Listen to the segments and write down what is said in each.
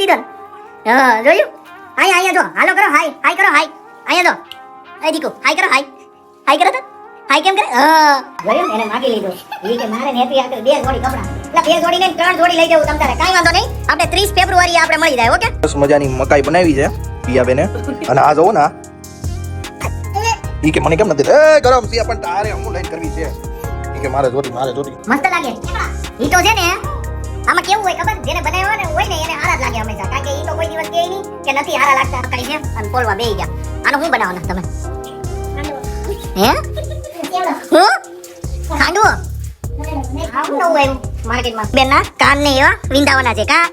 દીધો ને. હા જોયું. અહીંયા જો હાલો કરો, હાય કરો, અહીંયા જો. એ દીકુ હાય કરો, હાય કરો તો. હાય કેમ કરે? હા જોયું, એને માગી લીધું. ઈ કે મારે નેતી આ બે જોડી કપડા, એટલે બે જોડી ને 3 જોડી લઈ જવું તમ તારે. કાઈ વાંધો નહીં, આપણે 30 ફેબ્રુઆરી આપણે મળી જાય. ઓકે, બસ મજાની મકાઈ બનાવી છે પિયાબેને. અને આ જોવો ને, ઈ કે મને કેમ નથી એ ગરમ છે પણ તારે હું લઈને કરવી છે. ઈ કે મારે જોતી મસ્ત લાગે. ઈ તો છે ને, આમાં કેવું હોય ખબર, જેને બનાવ્યો ને હોય ને એને હારા જ લાગે હંમેશા. કારણ કે ઈ તો કોઈ દિવસ કહે નહીં કે નથી હારા લાગતા. કરી છે અને પોલવા બેહી ગયા. આનો શું બનાવવાના તમે? હે હું ખાંડવો આવું નવું આવ્યું માર્કેટમાં. બેનના કાન ને એવા વિંધાવાના છે કા?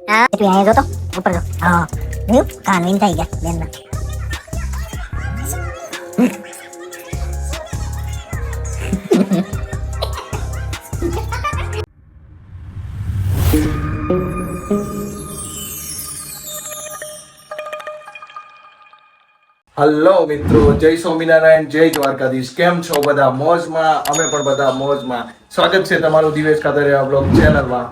હા તું અહીંયા જો તો ઉપર જો. હા કાન વિંધાઈ ગયા બેનના. હલો મિત્રો, જય સ્વામિનારાયણ, જય દ્વારકાધીશ. કેમ છો બધા? મોજમાં? અમે પણ બધા મોજમાં. સ્વાગત છે તમારું દિવેશ ખાતરિયા બ્લોગ ચેનલમાં.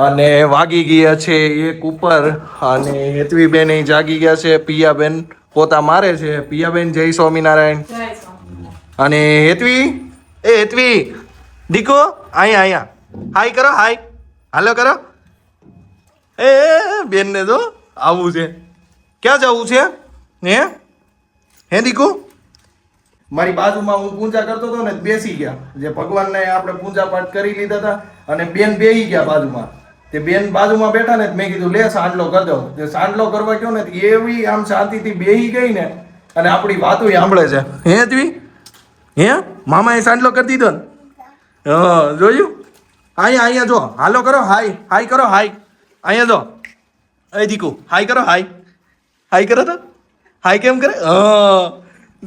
અને વાગી ગયા છે 1 ઉપર અને હેતવીબેન જાગી ગયા છે. પિયાબેન પોતા મારે છે. પિયાબેન જય સ્વામિનારાયણ. અને હેતવી દીકો અહીંયા હાય કરો, હાલો કરો. એ બેન ને તો આવું છે. ક્યાં જવું છે? હે દીકુ? મારી બાજુમાં હું પૂજા કરતો હતો ને, બેસી ગયા. જે ભગવાનને આપણે પૂજા પાઠ કરી લીધા હતા અને બેન બેહી ગયા બાજુમાં. તે બેન બાજુમાં બેઠા ને, મેં કીધું લે સાંડલો કરી દો. તે સાંડલો કરવા ગયો ને, એવી આમ શાંતિથી બેહી ગઈ ને, અને આપણી વાતો સાંભળે છે. હે તું મામાએ સાંડલો કરી દીધો ને? હા જોયું. અહીંયા જો હાલો કરો, હાય કરો, અહીંયા જો. એ દીકુ હાય કરો, હાય કરો તો. હાય કેમ કરે? હા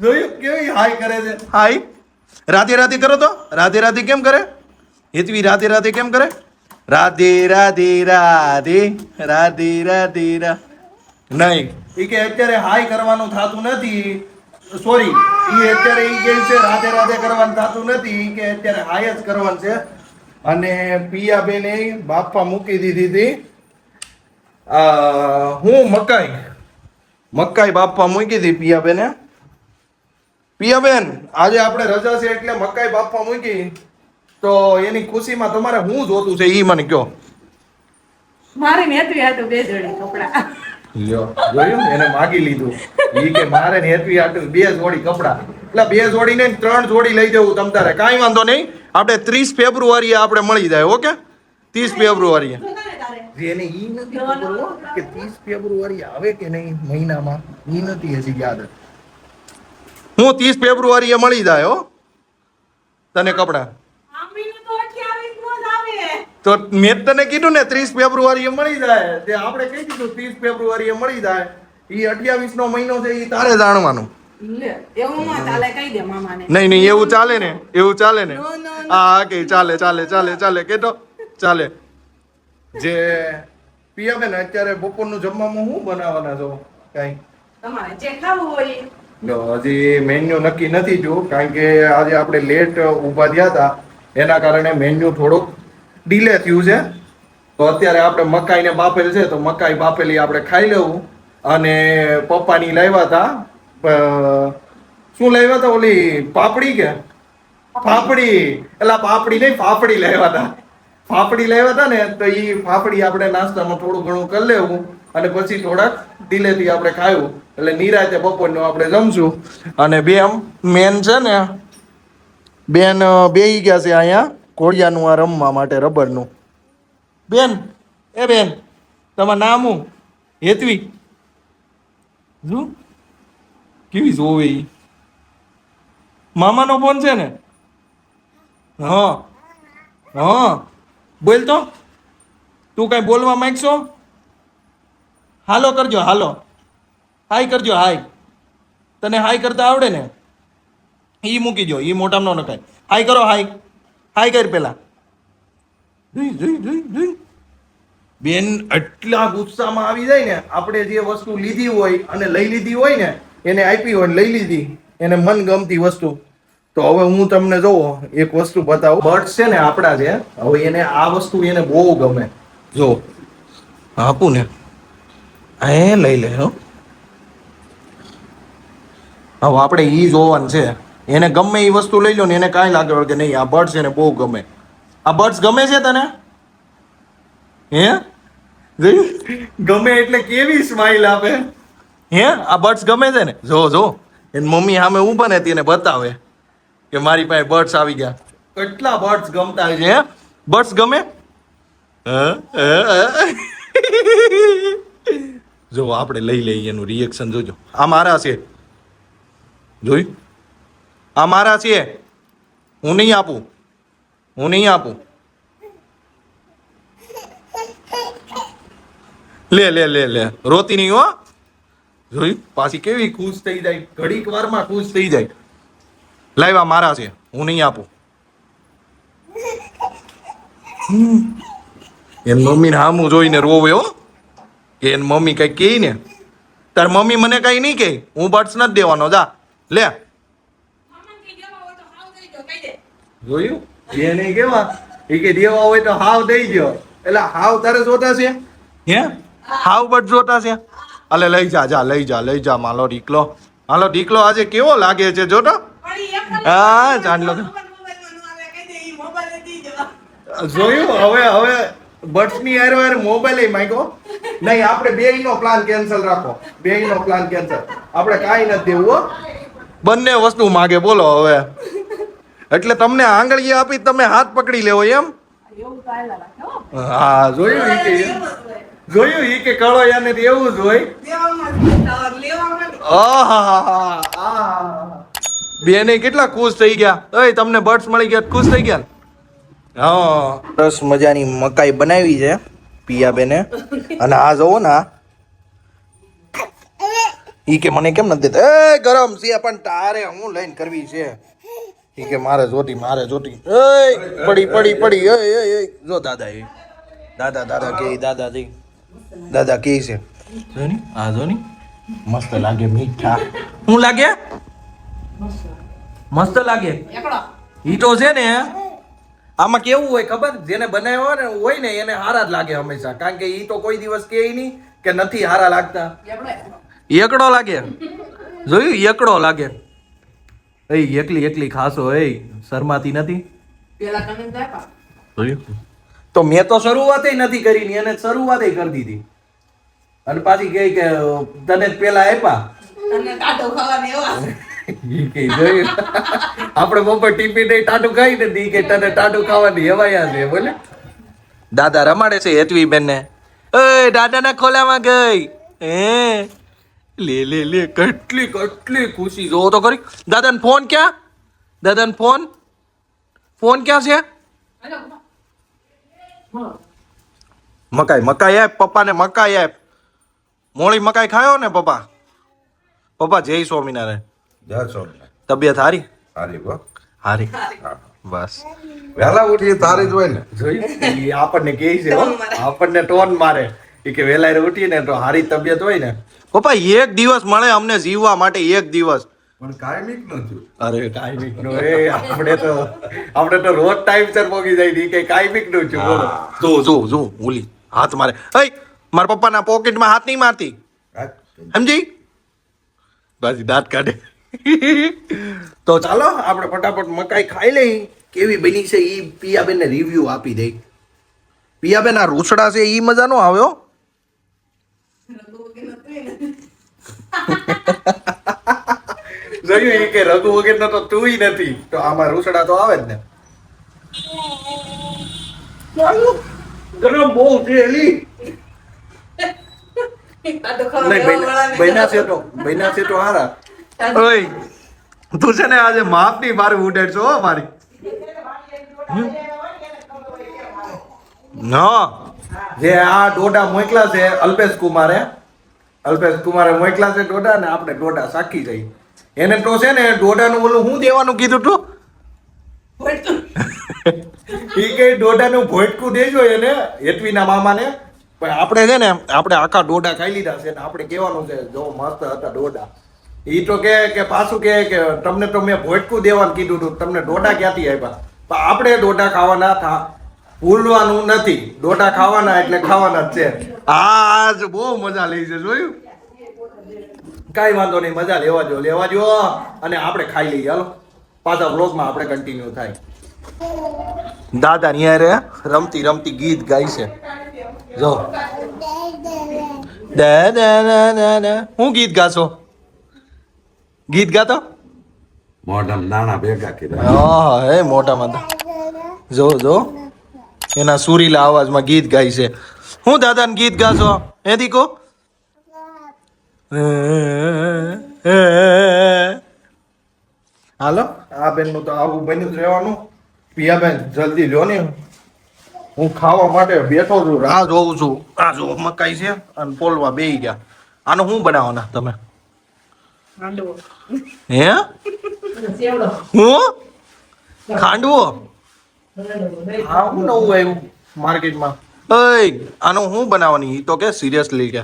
જોયું કેવી હાય કરે છે. હાય રાધે કરો તો. રાધે કેમ કરે? હેતવી રાધે કેમ કરે? રાધે નહીં. એ કે અત્યારે હાય કરવાનું થતું નથી. સોરી, એ અત્યારે એ કહે છે રાધે કરવાનું થતું નથી. એ કે અત્યારે હાય જ કરવાનું છે. અને પિયાબેને બાપા મૂકી દીધી હતી. હું મકાઈ બાપા મૂકી હતી પિયાબેને. પિયાબેન આજે આપણે રજા છે એટલે મકાઈ બાપા મૂકી, તો એની ખુશીમાં તમારે શું જોતું છે ઈ મને કહો. મારી નેતવી હાટુ બે જોડી કપડા. લ્યો જોયું, એને માગી લીધું. ઈ કે મારે નેતવી હાટુ 2 જોડી કપડા, એટલે 2 જોડી ને 3 જોડી લઈ જવું તમ તારે. કાંઈ વાંધો નહીં, આપણે 30 ફેબ્રુઆરી આપણે મળી જાય. ઓકે, 30 ફેબ્રુઆરી. જેને ઈ નથી ખબર કે 30 ફેબ્રુઆરી આવે કે નહીં મહિનામાં, ઈ નથી હજી યાદ. હું 30 ફેબ્રુઆરીએ મળી જાય હો તને કપડા. તો મેં તને કીધું ને 30 ફેબ્રુઆરીએ મળી જાય. તે આપણે કહી દીધું 30 ફેબ્રુઆરીએ મળી જાય. ઈ 28 નો મહિનો છે, ઈ તારે જાણવાનું. નહીં એવું ચાલે ને, હા કે ચાલે કે તો ચાલે. જે પિયાબેન અત્યારે બપોરનું જમવામાં શું બનાવવાના છો? કઈ તમારે જે ખાવું હોય. હજી મેન્યુ નક્કી નથી થયું, કારણ કે આજે આપણે લેટ ઊભા થયા હતા, એના કારણે મેન્યુ થોડુંક ડીલે થયું છે. તો અત્યારે આપણે મકાઈને બાફેલ છે, તો મકાઈ બાફેલી આપણે ખાઈ લેવું. અને પપ્પાની લાવ્યા હતા, શું લાવ્યા હતા? ઓલી પાપડી કે ફાફડી? એટલે પાપડી નહીં, ફાફડી લાવ્યા હતા. ફાફડી લાવ્યા હતા ને, તો એ ફાફડી આપણે નાસ્તામાં થોડું ઘણું કરી લેવું અને પછી થોડાક ડીલેથી આપણે ખાવું. એટલે નિરાતે બપોરનું આપણે જમશું. અને મેન છે ને, બેન બેહી ગયા છે અહીંયા ઘોડિયાનું આ રમવા માટે, રબરનું. બેન તમારું નામ હું? હેતવી જો કેવી જોવે ઈ. મામાનો ફોન છે ને? હા બોલ તો. તું કઈ બોલવા માંગશો? હાલો કરજો, હાય કરજો. હાય તને હાય કરતા આવડે ને? ઈ મૂકી દો, ઈ મોટામાં ન નખાય. હાય કરો, હાય કર પેલા. જોઈ બેન એટલા ગુસ્સામાં આવી જાય ને, આપણે જે વસ્તુ લીધી હોય અને લઈ લીધી હોય ને, એને આપી હોય લઈ લીધી, એને મનગમતી વસ્તુ. તો હવે હું તમને જોવો એક વસ્તુ બતાવું. બર્ડ્સ છે ને આપણા છે, હવે એને આ વસ્તુ એને બહુ ગમે. જો આપું ને, હે લઈ લે હો. હવે આપણે ઈ જોવાનું છે. એને ગમે એ વસ્તુ લઈ લો ને એને કાંઈ લાગે કે નહીં આ બર્ડ્સ એને બહુ ગમે. આ બર્ડ્સ ગમે છે તને? હે જોયું? ગમે એટલે કેવી સ્માઈલ આપે. હે આ બર્ડ્સ ગમે છે ને? જો જો એની મમ્મી સામે ઊભા ને તેને બતાવે કે મારી પાસે બર્ડ્સ આવી ગયા. કેટલા બર્ડ્સ ગમતા હોય છે હે? બર્ડ્સ ગમે? જો આપણે લઈ લઈએ એનું રિએક્શન જોજો. આ મારા છે જોયું? આ મારા છે. હું નહીં આપું. લે લે લે લે રોતી નહીં હો. જોયું પાછી કેવી ખુશ થઈ જાય, ઘડીક વારમાં ખુશ થઈ જાય. લાવ્યા મારા છે, હું નહીં આપું. એની મમ્મીને હામું જોઈને રોવે હો કે એની મમ્મી કઈ કહે ને. તાર મમ્મી મને કઈ નહીં કહે, હું બર્ડ્સ નથી દેવાનો. જા લે. જોયું એને કેવા એ કે દેવા હોય તો હાવ દઈ ગયો. એટલે હાવ તારે જોતા છે હે? હાવ બર્ડ જોતા છે? અલે લઈ જા લઈ જા માલો ઢીકલો. હાલો ઢીકલો આજે કેવો લાગે છે જોતો. હા ચાંદલો જોયું. હવે બર્ડ્સ ની હારે મોબાઈલ માંગ્યો નહીં. આપણે બેયનો પ્લાન કેન્સલ રાખો. બેયનો પ્લાન કેન્સલ. આપણે કાંઈ નથી દેવું હો. બંને વસ્તુ માગે બોલો હવે. એટલે તમને આંગળીએ આપી તમે હાથ પકડી લેવો એમ? એવું તો હાલ્યા રાખે હો. હા જોયું ઈ કે કળો યાને એવું જ હોય. બેને કેટલા ખુશ થઈ ગયા. ઓય તમને બર્ડ્સ મળી ગયા ખુશ થઈ ગયા ને? હા સરસ મજાની મકાઈ બનાવી છે પિયા બેને. અને આ જોવો ને ઈ કે મને કેમ નથી દેતા. એ ગરમ છે પણ તારે હું લઈને કરવી છે. ઈ કે મારે જોતી. પડી જો દાદા કે છે. જોની આ જોની મસ્ત લાગે મીઠા. શું લાગે? મસ્ત લાગે. ઈ તો છે ને આમાં કેવું હોય ખબર? જેને બનાવ્યો હોય ને એને હારા જ લાગે હંમેશા. કારણ કે ઈ તો કોઈ દિવસ કહે નહીં કે નથી હારા લાગતા. એકડો લાગે. જોયું એકડો લાગે. એકલી ખાસો શરમાતી નથી. જોયું તો મેં તો શરૂઆત નથી કરી ની. એને શરૂઆત કરી દીધી અને પાછી કહે કે તને પેલા આપ્યા. આપણે બપોર ટીપી દઈ ટાટું ખાઈ ને દી કે તને ટાટું ખાવાની હવાયા છે બોલે. દાદા રમાડે છે હેતવી બેન ને. દાદા ના ખોલામાં ગઈ. લે કેટલી ખુશી. જોવો તો ખરી. દાદાને ફોન ક્યાં? ફોન ક્યાં છે? મકાઈ આપ પપ્પાને. મકાઈ આપ. મોળી મકાઈ ખાયો ને પપ્પા? જય સ્વામિનારાયણ. તબિયત હારી? હારી બસ. વહેલા ઉઠીએ તારી જ હોય ને. જોઈ આપણને કહે છે આપણને ટોન મારે કે વહેલા ઉઠીએ ને તો હારી તબિયત હોય ને. પપ્પા એક દિવસ મળે અમને જીવવા માટે. એક દિવસ પણ કાયમિક નથી. અરે કાયમિક નો આપણે તો રોજ ટાઈમસર પોગી જાય કે કાયમિક નું છું. બોલો જો ઓલી હાથ મારે. મારા પપ્પાના પોકેટમાં હાથ નહીં મારતી સમજી? બાજી દાંત કાઢે. તો ચાલો આપણે ફટાફટ મકાઈ ખાઈ લઈ. કેવી બની છે ઈ પિયાબેન ને રિવ્યુ આપી દઈ. પિયાબેન આ રૂસડા છે ઈ મજા નો આવ્યો. જોયું એ કે રઘુ વગર તો તુંય નથી. તો આમાં રૂસડા તો આવે જ ને. ગરમ બહુ છે એલી. બન્યા છે તો હારા. ઓય તું છે ને આજે માપની મારું ઉડેડ છો મારી. જે આ ડોડા મોકલા છે અલ્પેશ કુમારે મોકલા છે ડોડા ને આપણે ડોડા સાખી જઈ. એને તો છે ને ડોડાનું ઓલું શું દેવાનું કીધું તું? ઈ કે ડોડાનું ભોટકું દેજો એને હેતવીના મામાને. પણ આપણે છે ને આપણે આખા ડોડા ખાઈ લીધા છે ને આપણે કહેવાનું છે જો મસ્ત હતા ડોડા. ઈ તો કે પાછું કે તમને તો મેં ભોટકું દેવાનું કીધું હતું તમને ડોડા ક્યાંથી આપ્યા? પણ આપણે ડોડા ખાવાના થા ભૂલવાનું નથી. ડોટા ખાવાના એટલે ખાવાના જ છે. આજ બહુ મજા લઈ છે, જોયું? કાંઈ વાંધો નહીં, મજા લેવા જો અને આપણે ખાઈ લઈએ. હાલો પાછા વ્લોગમાં આપણે કન્ટિન્યુ થાય. દાદા નિયારે રમતી રમતી ગીત ગાય છે. જો હું ગીત ગાશો? ગીત ગાતો મોઢામાં દાણા ભેગા કર્યા. હા હે મોટામાં જો એના સુરીલા અવાજમાં ગીત ગાય છે. હું દાદાને ગીત ગાશો હે દીકો? હાલો આ બેનનું તો આવું બન્યું જ રહેવાનું. પિયાબેન જલ્દી લ્યો ને, હું ખાવા માટે બેઠો છું, રાહ જોઉં છું. આ જો મકાઈ છે અને પોલવા બેહી ગયા. આનો શું બનાવવાના તમે? હાંડવો. હે સેવડો. હું ખાંડવો? હાંડવો. આ હું નવું આવ્યું માર્કેટમાં. ઓય આનો હું બનાવવાની? ઈ તો કે સિરિયસલી કે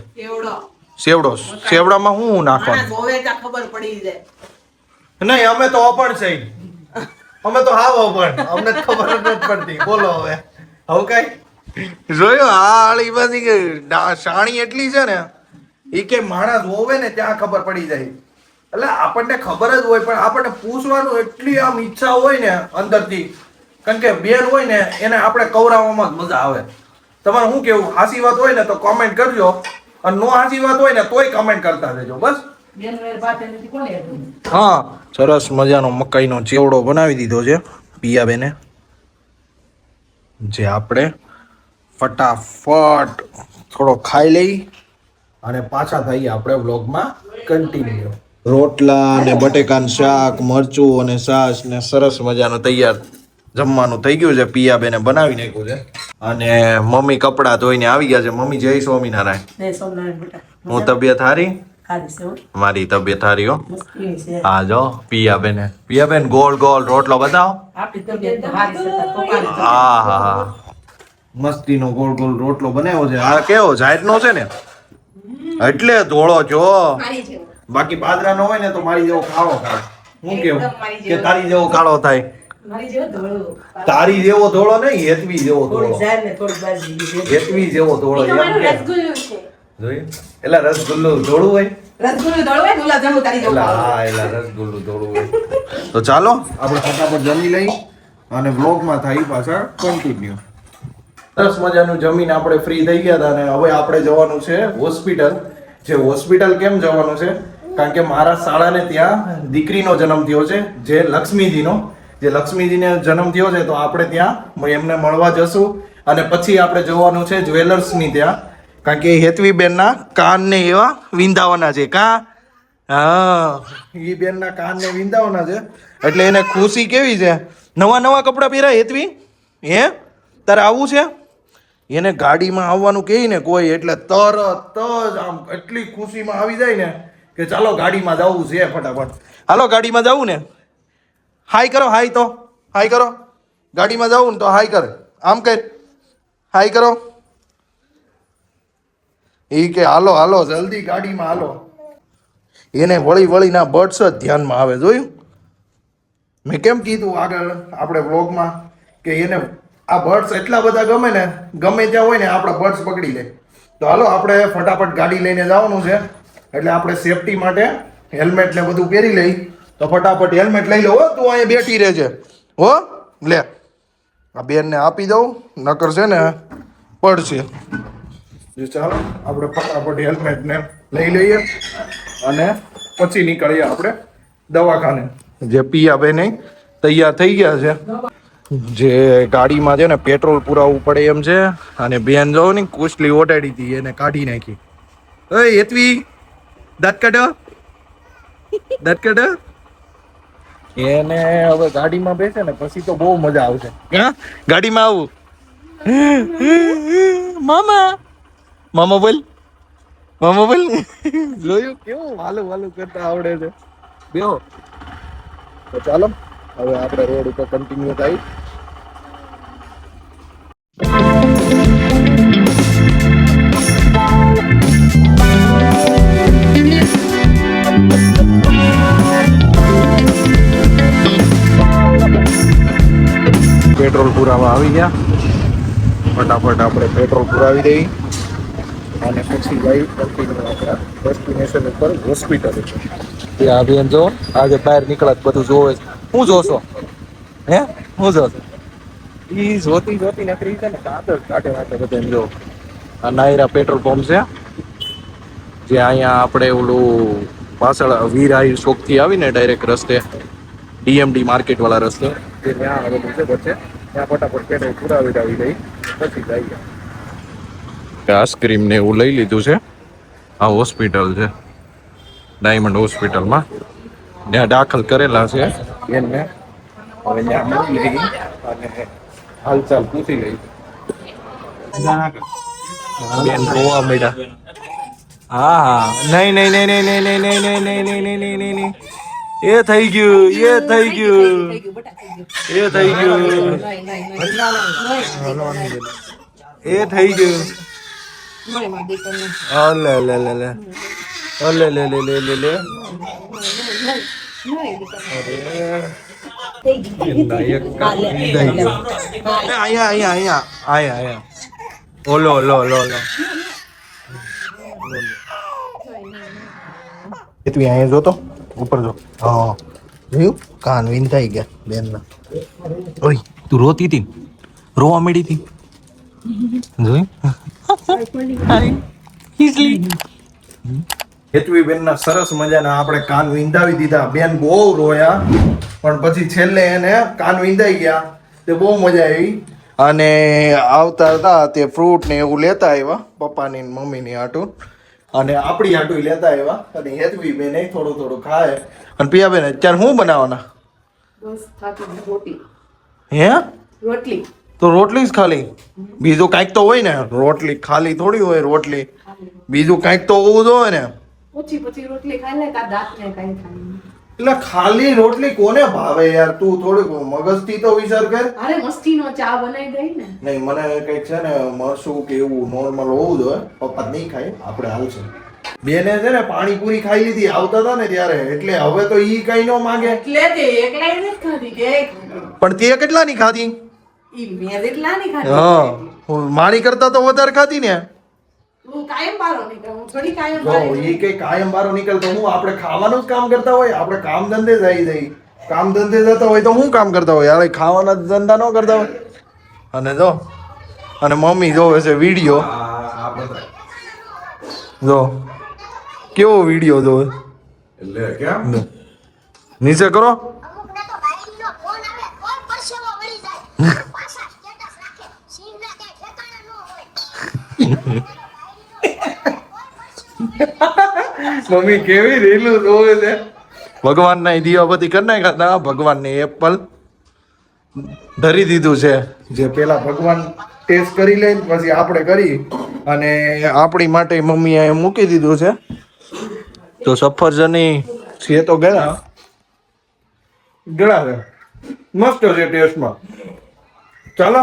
સેવડો. સેવડામાં હું નાખવાનું? માણસ હોવે ત્યાં ખબર પડી જાય. નહીં અમે તો અપણ છે. અમે તો હાવ અપણ, અમને તો ખબર જ નથી પડતી. બોલો હવે કઈ જોયું? આ આળી બધી કે શાણી એટલી છે ને, એ કે માણસ હોવે ને ત્યાં ખબર પડી જાય. એટલે આપણને ખબર જ હોય પણ આપણને પૂછવાનું એટલી આમ ઈચ્છા હોય ને અંદરથી, કારણ કે બેન હોય ને એને આપણે કવરાવવામાં જ મજા આવે. તમારે શું કેવું? હાસી વાત હોય ને તો કોમેન્ટ કરજો, અને નો હાસી વાત હોય ને તોય કમેન્ટ કરતા રહેજો. બસ હા, સરસ મજાનો મકાઈનો ચેવડો બનાવી દીધો છે પિયાબેને, જે આપણે ફટાફટ થોડો ખાઈ લઈ અને પાછા થઈએ આપણે વ્લોગમાં કન્ટિન્યુ. રોટલા અને બટેકાનું શાક, મરચું અને છાશ ને સરસ મજાનું તૈયાર જમવાનું થઈ ગયું છે. પિયાબેને બનાવી નાખ્યું છે અને મમ્મી કપડાં ધોઈને આવી ગયા છે. મમ્મી જય સ્વામિનારાયણ. હું તબિયત હારી? મારી તબિયત હારી હો. હા જો પિયાબેન ગોળ ગોળ રોટલો બતાવો. હા હા મસ્તીનો ગોળ ગોળ રોટલો બનાવ્યો છે. આ કેવો જાહેરનો છે ને એટલે ધોળો છો. બાકી બાજરાનો હોય ને તો મારી જેવો કાળો થાય. હું કેવું કે તારી જેવો કાળો થાય? તારી જેવો ધોળો નહીં, હેતવી જેવો ધોળો. હેતવી જેવો ધોળો એમ કે જોઈ. એલા રસગુલ્લું ધોળું હોય. રસગુલ્લું ધોળું હોય. તો ચાલો આપણે ફટાફટ જમી લઈ અને વ્લોગમાં થઈ પાછા કન્ટિન્યુ. સરસ મજાનું જમીને આપણે ફ્રી થઈ ગયા હતા અને હવે આપણે જવાનું છે હોસ્પિટલ. જે હોસ્પિટલ કેમ જવાનું છે? કારણ કે મારા શાળાને ત્યાં દીકરીનો જન્મ થયો છે, જે લક્ષ્મીજીનો જન્મ થયો છે. તો આપણે ત્યાં એમને મળવા જશું અને પછી આપણે જવાનું છે જ્વેલર્સની ત્યાં, કારણ કે હેતવીબેનના કાનને એવા વિંધાવાના છે. હા એ બેનના કાનને વિંધાવાના છે એટલે એને ખુશી કેવી છે. નવા કપડાં પહેર્યા હેતવી? હે તારે આવું છે? એને ગાડીમાં આવવાનું કહે ને કોઈ એટલે તરત જ આમ એટલી ખુશીમાં આવી જાય ને કે ચાલો ગાડીમાં જવું છે ફટાફટ. હાલો ગાડીમાં જવું ને? હાય કરો, હાય કરો. ગાડીમાં જવું ને તો હાય કર, આમ કર, હાય કરો. એ કે હાલો જલ્દી ગાડીમાં હાલો. એને વળીના બર્ડ્સ જ ધ્યાનમાં આવે. જોયું? મેં કેમ કીધું આગળ આપણે વ્લોગમાં કે એને આ બર્ડ્સ એટલા બધા ગમે ને, ગમે ત્યાં હોય ને આપણા બર્ડ્સ પકડી લે. તો હાલો આપણે ફટાફટ ગાડી લઈને જવાનું છે એટલે આપણે સેફટી માટે હેલ્મેટ ને બધું પહેરી લઈ. તો ફટાફટ હેલ્મેટ લઈ લો. તું અહીંયા બેઠી રહેજે હો. લે આ બેનને આપી દઉં, નકર છે ને પડશે. ચાલો આપણે ફટાફટ હેલ્મેટ ને લઈ લઈએ અને પછી નીકળીએ આપણે દવાખાને. જે પિયાબેન તૈયાર થઈ ગયા છે. જે ગાડીમાં છે ને પેટ્રોલ પુરાવવું પડે એમ છે અને બેન જો ને કુશલી ઓટાડી હતી એને કાઢી નાખી. ઓય હેતવી દાંત કાઢો. એને હવે ગાડીમાં બેસે ને પછી તો બહુ મજા આવશે. હા ગાડીમાં આવું. મામા બોલ. જોયું કેવું વાલું કરતા આવડે છે. બેહો. તો ચાલો હવે આપણે રોડ ઉપર કન્ટિન્યુ થાય. પેટ્રોલ પુરાવા આવી ગયા ફટાફટ આપણે પેટ્રોલ પુરાવી દઈ અને પછી જઈ કન્ટિન્યુ આપણા ડેસ્ટિનેશન ઉપર હોસ્પિટલ છે આ બેન જો આજે બહાર નીકળત બધું જોવે છે. શું જોશો હે શું જોશો ઈ જોતી નકરી છે ને કાંતર કાઢે વાટે બધા જો આ નાયરા પેટ્રોલ પંપ છે જે અહીંયા આપણે ઓલું પાછળ વીર આયુ ચોકથી આવીને ડાયરેક્ટ રસ્તે ડીએમડી માર્કેટ વાળા રસ્તે તે ત્યાં આવેલું છે વચ્ચે ત્યાં ફટાફટ પેટ્રોલ પુરાવી દઈ પછી જઈએ. આઈસ્ક્રીમ ને એવું લઈ લીધું છે. આ હોસ્પિટલ છે ડાયમંડ હોસ્પિટલમાં ત્યાં દાખલ કરેલા છે એમને હવે ત્યાં મળી લઈ અને હાલચાલ પૂછી લઈ. બેન રોવા મેડા હા નહીં એ થઈ ગયું એ થઈ ગયું એ થઈ ગયું એ થઈ ગયું અલે લે લે લે અલે લે લે લે લે લે અહીંયા ઓલો લો લો લો તું અહીંયા જોતો ઉપર જો હા જોયું કાન વિંધાઈ ગયા બેન ના. ઓય તું રોતી હતી રોવા મળી હતી જોઈ હેતવી બેન ના સરસ મજાના આપણે કાન વિંધાવી દીધા. બેન બહુ રોયા પણ પછી છેલ્લે એને કાન વિંધાઈ ગયા તે બહુ મજા આવી અને આવતા હતા તે ફ્રૂટ ને એવું લેતા આવ્યા પપ્પાની મમ્મીની હાટું અને આપણી હાટું લેતા આવ્યા અને હેતવી બેન થોડું થોડું ખાય અને પિયા બેન અત્યારે શું બનાવવાના બસ ખાતી રોટી હે રોટલી તો રોટલી જ ખાલી બીજું કાંઈક તો હોય ને રોટલી ખાલી થોડી હોય રોટલી બીજું કાંઈક તો હોવું જોઈએ ને ઓછી પછી રોટલી ખાઈ લે કા દાંત ને કઈ ખાઈ એટલે ખાલી રોટલી કોને ભાવે યાર તું થોડીક મગજથી તો વિચાર કર. અરે મસ્તીનો ચા બનાવી દઈ ને નહીં મને કઈક છે ને મરસું કે એવું નોર્મલ હોવું જોઈએ પપ્પા નહીં ખાય આપણે હાલશે. બેને છે ને પાણીપુરી ખાઈ લીધી આવતા હતા ને ત્યારે એટલે હવે તો ઈ કઈ નો માંગે એટલે તે એકલા જ ખાધી કે પણ તે કેટલાની ખાધી ઈ મેં એટલા નહીં ખાધી હા મારી કરતા તો વધારે ખાધી ને તું કાયમ બારો નીકળ હું થોડી કાયમ જો બારો ઈ કઈ કાયમ બારો નીકળતો હું આપણે ખાવાનું જ કામ કરતા હોય આપણે કામ ધંધે જઈ કામ ધંધે જતા હોય તો હું કામ કરતા હોય યાર ખાવાના ધંધા ન કરતા હોય. અને જો અને મમ્મી જોવે છે વિડીયો જો કેવો વિડીયો જોવે એટલે કેમ નીચે કરો અમુક ને તો ભાઈનો ફોન આવે કોઈ પરસેવો વળી જાય પાછા સ્ટેટસ રાખે સીન ના કઈ ઠેકાણા ન હોય મમ્મી કેવી રીલું જોવે છે ભગવાન ના દીવાબત્તી કરી નાખ્યા ભગવાન ને એપલ ધરી દીધું છે જે પેલા ભગવાન ટેસ્ટ કરી લે પછી આપણે કરી અને આપણી માટે મમ્મી એ મૂકી દીધું છે તો સફરજની છે તો ગયા છે મસ્ત છે ટેસ્ટમાં. ચાલો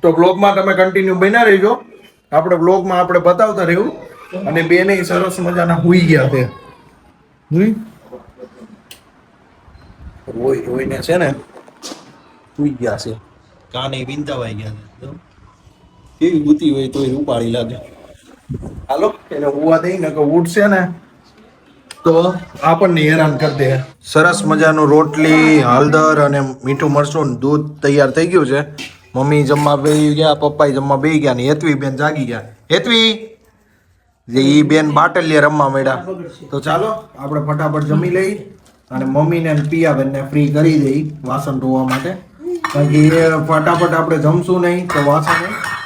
તો બ્લોગમાં તમે કન્ટિન્યુ બન્યા રહેજો આપણે બ્લોગમાં આપણે બતાવતા રહ્યું અને બેને સરસ મજાના હુઈ ગયા છે રોઈને છે ને હુઈ ગયા છે કાને વિંધાવાઈ ગયા છે કેવી બુતી હોય તો ઉપાડી લાગે. હાલો એને હુવા દઈ ને કે ઉઠશે ને તો આપણને હેરાન કરી દે. સરસ મજાનું રોટલી હળદર અને મીઠું મરચું દૂધ તૈયાર થઈ ગયું છે. મમ્મી જમવા બેસી ગયા પપ્પા જમવા બેસી ગયા ને હેતવી બેન જાગી ગયા. હેતવી જે ઈ બેન બાટલીએ રમવા મળ્યા તો ચાલો આપણે ફટાફટ જમી લઈ અને મમ્મીને અને પિયાબેનને ફ્રી કરી દઈ વાસણ ધોવા માટે કારણ કે એ ફટાફટ આપણે જમશું નહીં તો વાસણ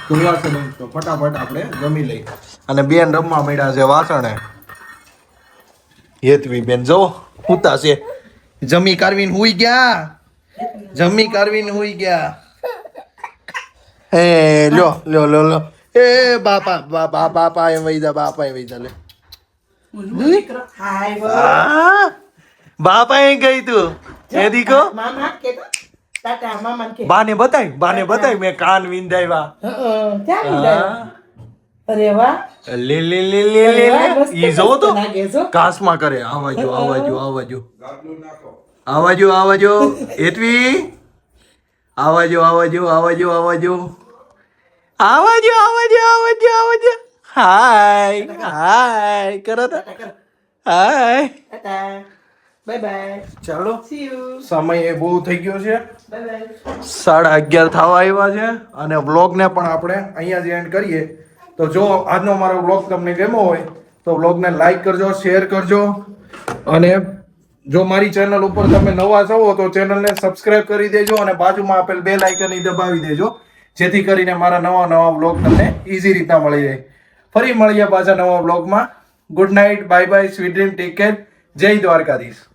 ધોવાશે નહીં તો ફટાફટ આપણે જમી લઈ અને બેન રમવા મળ્યા છે વાસણે. હેતવી બેન જો હુતા છે જમી કારવીને હુઈ ગયા જમી કારવીને હુઈ ગયા. એ લ્યો લ્યો લ્યો લ્યો એ બાપા બાપા બાપા એ વૈદા બાપા એ વૈદા લે બાપા એ ગઈ તું એ દીકો બાને બતાય મેં કાન વિંધાવ્યા અરે વાહ લે લે લે લે લે ઈ જો તો કાસમાં કરે આવાજો એટવી આવાજો આવજો હાય કરો તો હાય બાય બાય ચાલો સમય બહુ થઈ ગયો છે 11:30 થવા આવ્યા છે અને વ્લોગને પણ આપણે અહીંયા જ એન્ડ કરીએ તો જો આજનો મારો વ્લોગ તમને ગમ્યો હોય તો વ્લોગને લાઈક કરજો શેર કરજો અને જો મારી ચેનલ ઉપર તમે નવા છો તો ચેનલને સબસ્ક્રાઇબ કરી દેજો અને બાજુમાં આપેલ બેલ આઇકન દબાવી દેજો જેથી કરીને મારા નવા વ્લોગ તમને ઈઝી રીતના મળી જાય ફરી મળીએ પાછા નવા વ્લોગમાં good night bye bye sweet dream take care જય દ્વારકાધીશ